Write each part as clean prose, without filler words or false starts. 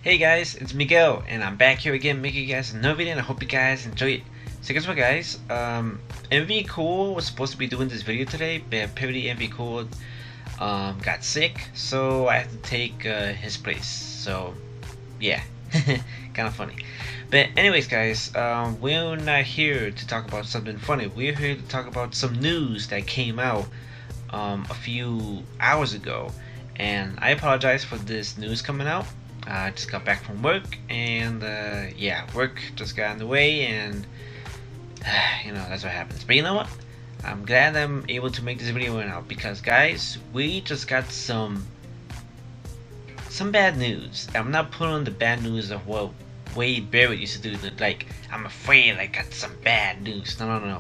Hey guys, it's Miguel, and I'm back here again making you guys another video, and I hope you guys enjoy it. So guess what guys, MV Cool was supposed to be doing this video today, but apparently MV Cool got sick, so I have to take his place. So yeah, kind of funny. But anyways guys, we're not here to talk about something funny. We're here to talk about some news that came out a few hours ago, and I apologize for this news coming out. I just got back from work, and yeah, work just got in the way, and that's what happens. But you know what? I'm glad I'm able to make this video right now, because guys, we just got some bad news. I'm not putting on the bad news of what Wade Barrett used to do. Like, I'm afraid I got some bad news. No.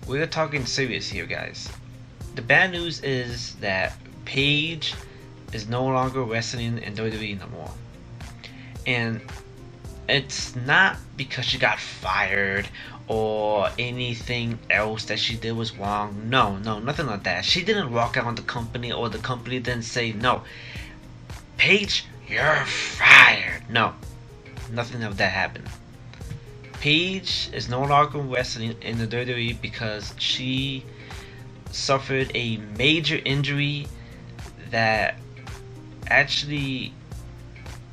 We're talking serious here, guys. The bad news is that Paige is no longer wrestling in WWE no more. And it's not because she got fired or anything else that she did was wrong. No, nothing like that. She didn't walk out on the company, or the company didn't say, no, Paige, you're fired. No, nothing of that happened. Paige is no longer wrestling in the WWE because she suffered a major injury that actually,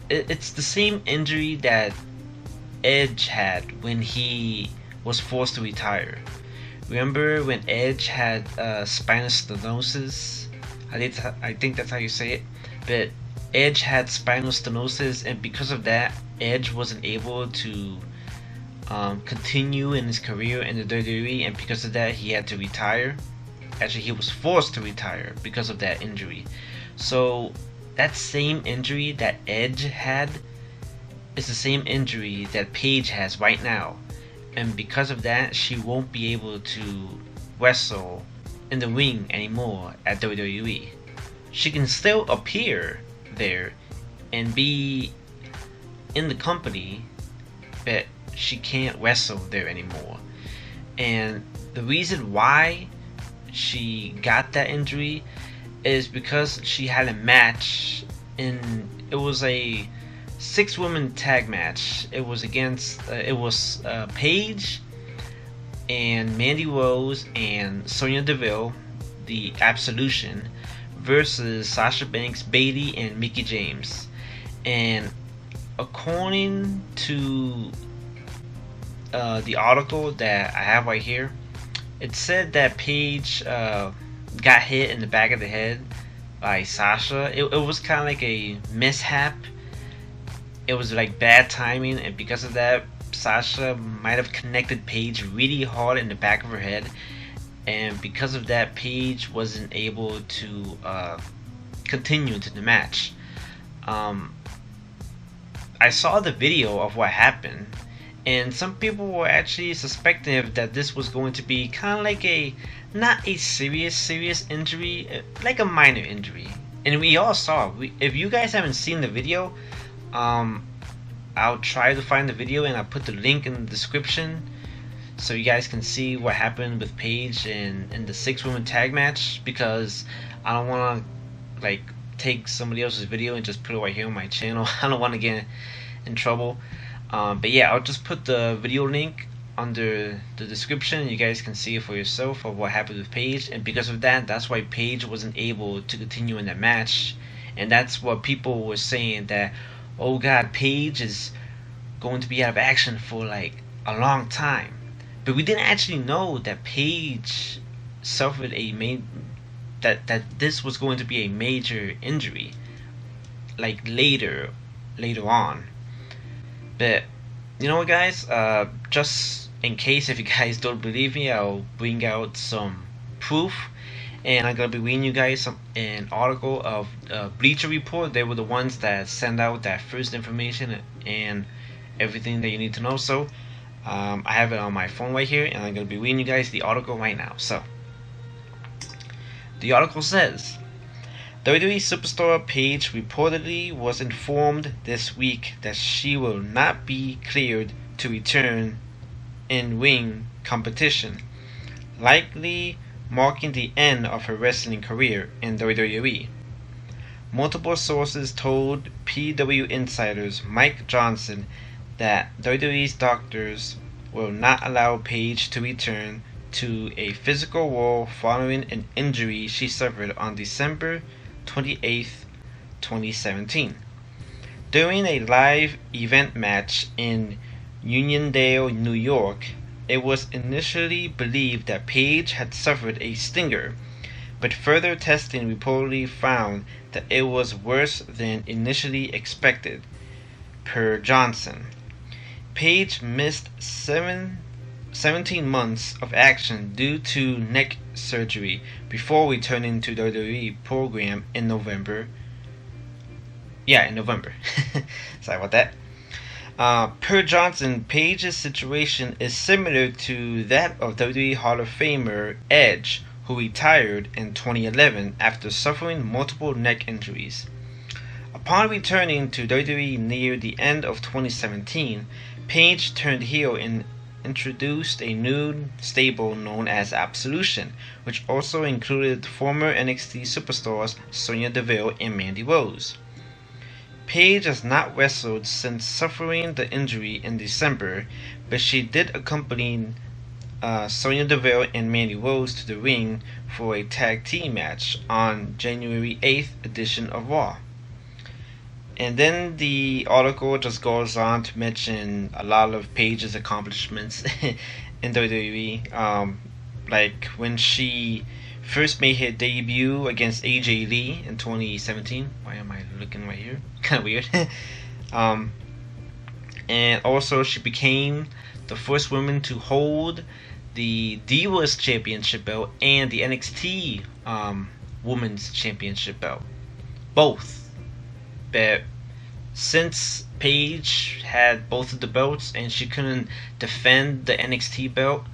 it's the same injury that Edge had when he was forced to retire. Remember when Edge had spinal stenosis? I think that's how you say it. But Edge had spinal stenosis, and because of that, Edge wasn't able to continue in his career in the WWE, and because of that, he had to retire. Actually, he was forced to retire because of that injury. So that same injury that Edge had is the same injury that Paige has right now, and because of that, she won't be able to wrestle in the ring anymore at WWE. She can still appear there and be in the company, but she can't wrestle there anymore. And the reason why she got that injury is because she had a match it was a 6-woman tag match. It was against Paige and Mandy Rose and Sonya Deville, the Absolution, versus Sasha Banks, Bayley, and Mickie James. And according to the article that I have right here, it said that Paige got hit in the back of the head by Sasha. It was kind of like a mishap. It was like bad timing, and because of that, Sasha might have connected Paige really hard in the back of her head, and because of that, Paige wasn't able to continue to the match. I saw the video of what happened, and some people were actually suspecting that this was going to be kind of like not a serious injury, like a minor injury. And we all saw it. If you guys haven't seen the video, I'll try to find the video, and I'll put the link in the description so you guys can see what happened with Paige in the 6-woman tag match, because I don't want to take somebody else's video and just put it right here on my channel. I don't want to get in trouble. But yeah, I'll just put the video link under the description. You guys can see it for yourself of what happened with Paige, and because of that, that's why Paige wasn't able to continue in that match. And that's what people were saying, that, oh god, Paige is going to be out of action for like a long time. But we didn't actually know that Paige suffered that this was going to be a major injury, like later on. But you know what guys, just in case if you guys don't believe me, I'll bring out some proof, and I'm gonna be reading you guys an article of Bleacher Report. They were the ones that sent out that first information and everything that you need to know. So I have it on my phone right here, and I'm gonna be reading you guys the article right now. So the article says, WWE superstar Paige reportedly was informed this week that she will not be cleared to return in ring competition, likely marking the end of her wrestling career in WWE. Multiple sources told PW insiders Mike Johnson that WWE's doctors will not allow Paige to return to a physical role following an injury she suffered on December 28th, 2017. During a live event match in Uniondale, New York, it was initially believed that Paige had suffered a stinger, but further testing reportedly found that it was worse than initially expected, per Johnson. Paige missed 17 months of action due to neck surgery before returning to the WWE program in November. In November. Sorry about that. Per Johnson, Paige's situation is similar to that of WWE Hall of Famer Edge, who retired in 2011 after suffering multiple neck injuries. Upon returning to WWE near the end of 2017, Paige turned heel and introduced a new stable known as Absolution, which also included former NXT superstars Sonya Deville and Mandy Rose. Paige has not wrestled since suffering the injury in December, but she did accompany Sonya Deville and Mandy Rose to the ring for a tag team match on January 8th edition of Raw. And then the article just goes on to mention a lot of Paige's accomplishments in WWE, like when she first made her debut against AJ Lee in 2017. Why am I looking right here? Kind of weird. And also she became the first woman to hold the Divas Championship belt and the NXT Women's Championship belt. Both. But since Paige had both of the belts and she couldn't defend the NXT belt,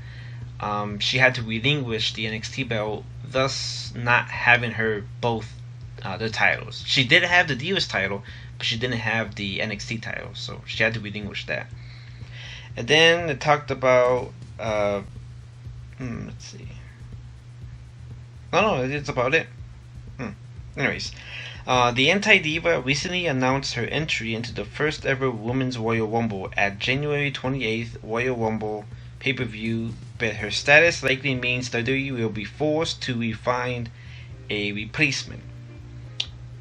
she had to relinquish the NXT belt, thus not having her both the titles. She did have the Divas title, but she didn't have the NXT title, so she had to relinquish that. And then it talked about let's see. No, it's about it. Anyways, the Anti-Diva recently announced her entry into the first ever Women's Royal Rumble at January 28th Royal Rumble pay-per-view, but her status likely means WWE will be forced to find a replacement.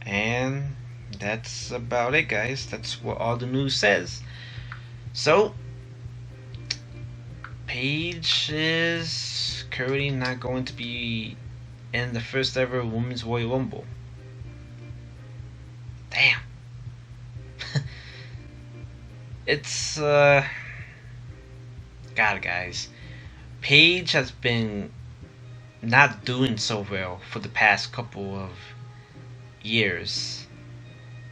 And that's about it, guys. That's what all the news says. So, Paige is currently not going to be in the first ever Women's Royal Rumble. Damn. It's God, guys, Paige has been not doing so well for the past couple of years.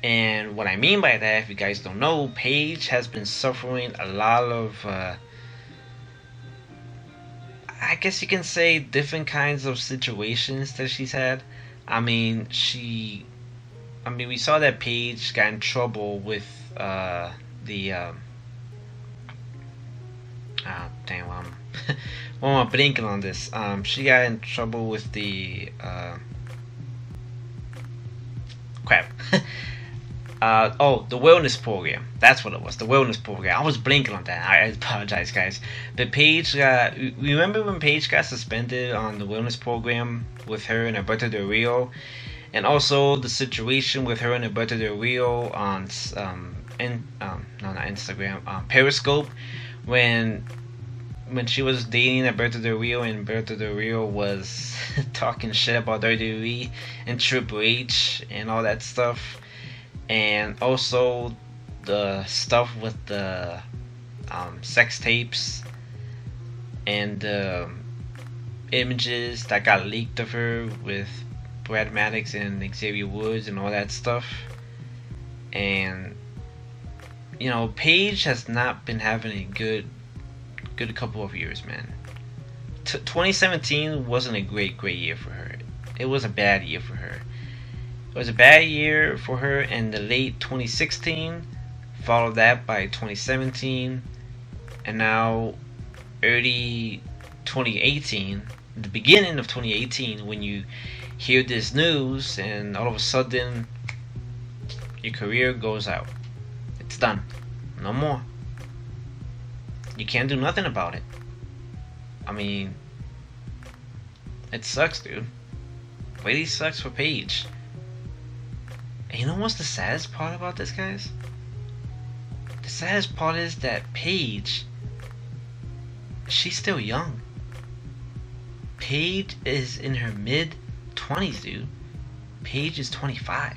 And what I mean by that, if you guys don't know, Paige has been suffering a lot of I guess you can say different kinds of situations that she's had. We saw that Paige got in trouble with well, I'm blinking on this. She got in trouble with the the wellness program. That's what it was, the wellness program. I was blinking on that. I apologize, guys. But Paige remember when Paige got suspended on the wellness program with her and Alberto Del Rio? And also the situation with her and Alberto Del Rio on not Instagram, Periscope, when she was dating Alberto Del Rio and Alberto Del Rio was talking shit about WWE and Triple H and all that stuff. And also the stuff with the sex tapes and the images that got leaked of her with Brad Maddox and Xavier Woods and all that stuff. And Paige has not been having a good couple of years, man. 2017 wasn't a great year for her. It was a bad year for her. It was a bad year for her in the late 2016, followed that by 2017, and now early 2018, the beginning of 2018, when you hear this news and all of a sudden your career goes out. It's done. No more. You can't do nothing about it. I mean, it sucks, dude. Really sucks for Paige. And you know what's the saddest part about this, guys? The saddest part is that Paige, she's still young. Paige is in her mid-20s, dude. Paige is 25.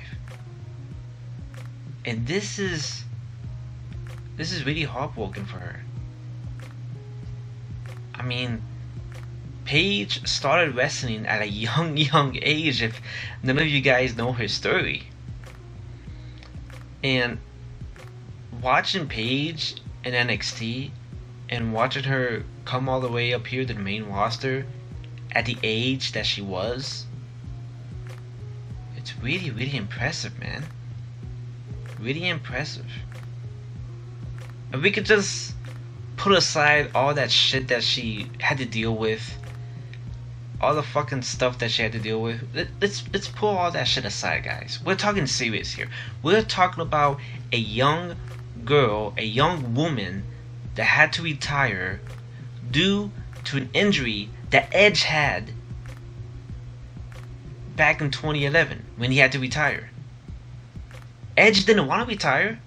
And this is really heartbroken for her. I mean, Paige started wrestling at a young age, if none of you guys know her story. And watching Paige in NXT and watching her come all the way up here to the main roster at the age that she was, it's really impressive, man. Really impressive. And we could just put aside all that shit that she had to deal with, all the fucking stuff that she had to deal with. Let's pull all that shit aside, guys. We're talking serious here. We're talking about a young girl, a young woman that had to retire due to an injury that Edge had back in 2011 when he had to retire. Edge didn't want to retire.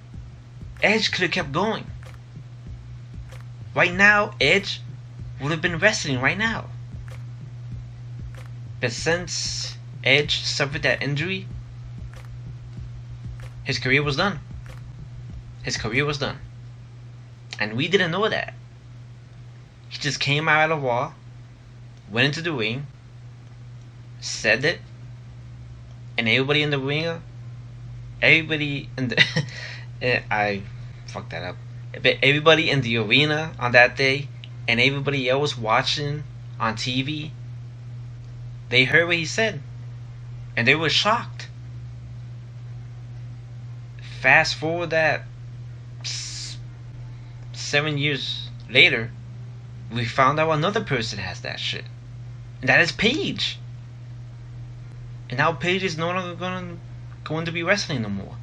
Edge could have kept going. Right now, Edge would have been wrestling right now. But since Edge suffered that injury, his career was done. His career was done. And we didn't know that. He just came out of the wall, went into the ring, said it, and everybody in the ring, everybody in the I fucked that up. But everybody in the arena on that day and everybody else watching on TV, they heard what he said and they were shocked. Fast forward that 7 years later, we found out another person has that shit, and that is Paige. And now Paige is no longer going to be wrestling no more.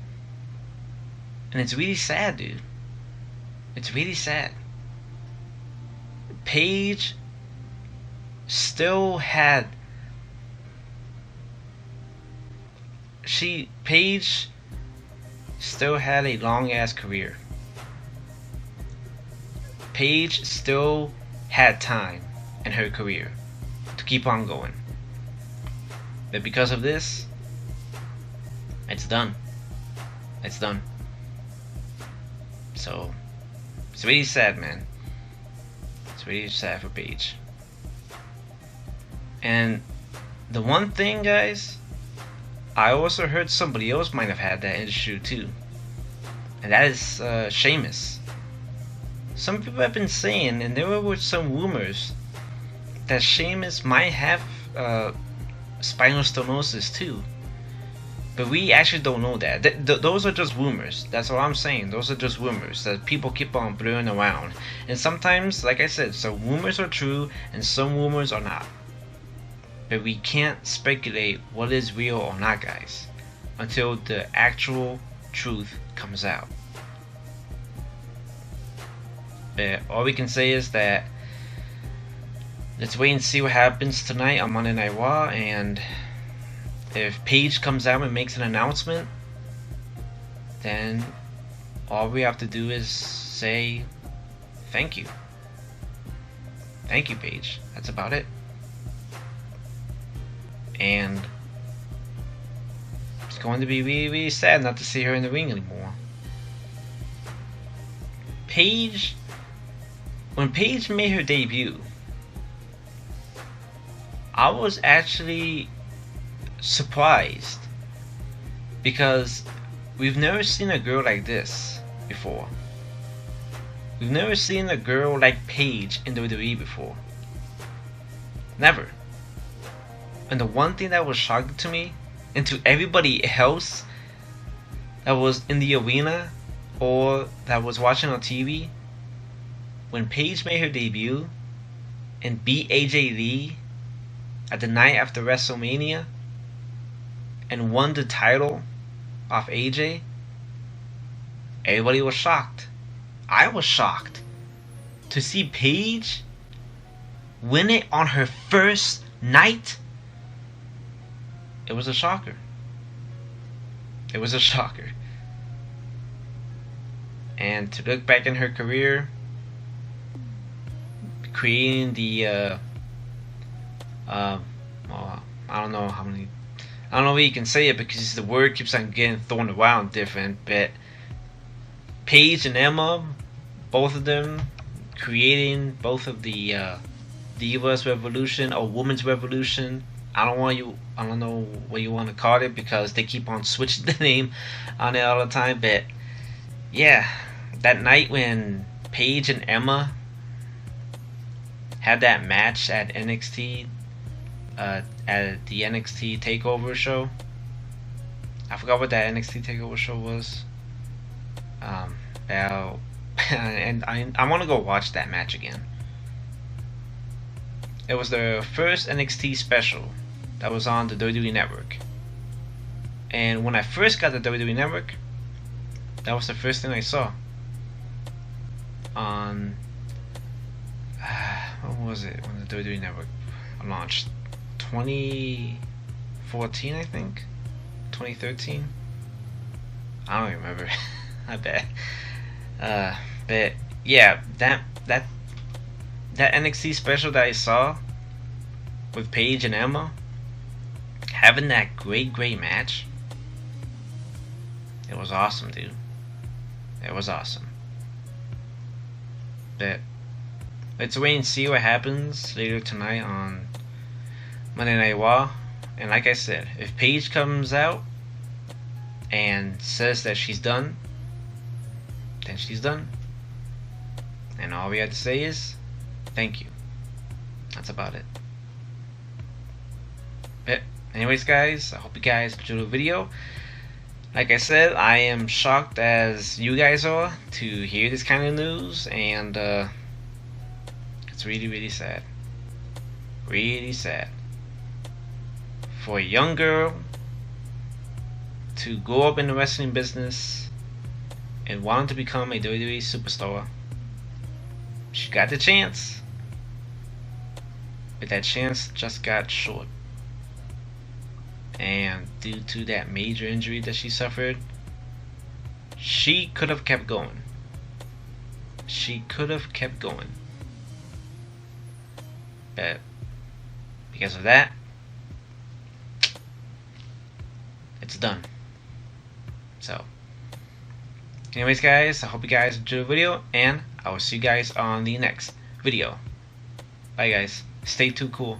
And it's really sad, dude. It's really sad. Paige still had... Paige still had a long-ass career. Paige still had time in her career to keep on going. But because of this, it's done. It's done. So, it's really sad, man. It's really sad for Paige. And the one thing, guys, I also heard somebody else might have had that issue too. And that is Sheamus. Some people have been saying, and there were some rumors, that Sheamus might have spinal stenosis too. But we actually don't know that. Those are just rumors. That's all I'm saying. Those are just rumors that people keep on blurring around. And sometimes, like I said, some rumors are true and some rumors are not. But we can't speculate what is real or not, guys, until the actual truth comes out. But all we can say is that let's wait and see what happens tonight on Monday Night Raw, and if Paige comes out and makes an announcement, then all we have to do is say thank you. Thank you, Paige. That's about it. And it's going to be really sad not to see her in the ring anymore. Paige, when Paige made her debut, I was actually surprised because we've never seen a girl like this before. We've never seen a girl like Paige in WWE before. Never. And the one thing that was shocking to me and to everybody else that was in the arena or that was watching on TV, when Paige made her debut and beat AJ Lee at the night after WrestleMania and won the title off AJ, Everybody was shocked. I was shocked to see Paige win it on her first night. It was a shocker. It was a shocker. And to look back in her career, creating the well, I don't know how many, I don't know if you can say it because the word keeps on getting thrown around different, but Paige and Emma, both of them creating both of the Divas Revolution or Women's Revolution. I don't know what you want to call it because they keep on switching the name on it all the time. But yeah, that night when Paige and Emma had that match at NXT, at the NXT Takeover show. I forgot what that NXT Takeover show was. And I want to go watch that match again. It was the first NXT special that was on the WWE Network. And when I first got the WWE Network, that was the first thing I saw on when was it when the WWE Network launched? 2014, I think. 2013. I don't remember. I bet. But yeah, that NXT special that I saw with Paige and Emma having that great match, it was awesome, dude. It was awesome. But let's wait and see what happens later tonight on Monday Night Raw. And like I said, if Paige comes out and says that she's done, then she's done. And all we have to say is thank you. That's about it. But anyways, guys, I hope you guys enjoyed the video. Like I said, I am shocked as you guys are to hear this kind of news, and it's really sad. Really sad. For a young girl to grow up in the wrestling business and wanted to become a WWE superstar. She got the chance, but that chance just got short. And due to that major injury that she suffered, she could have kept going. She could have kept going. But because of that, it's done. So anyways, guys, I hope you guys enjoyed the video, and I will see you guys on the next video. Bye, guys. Stay too cool.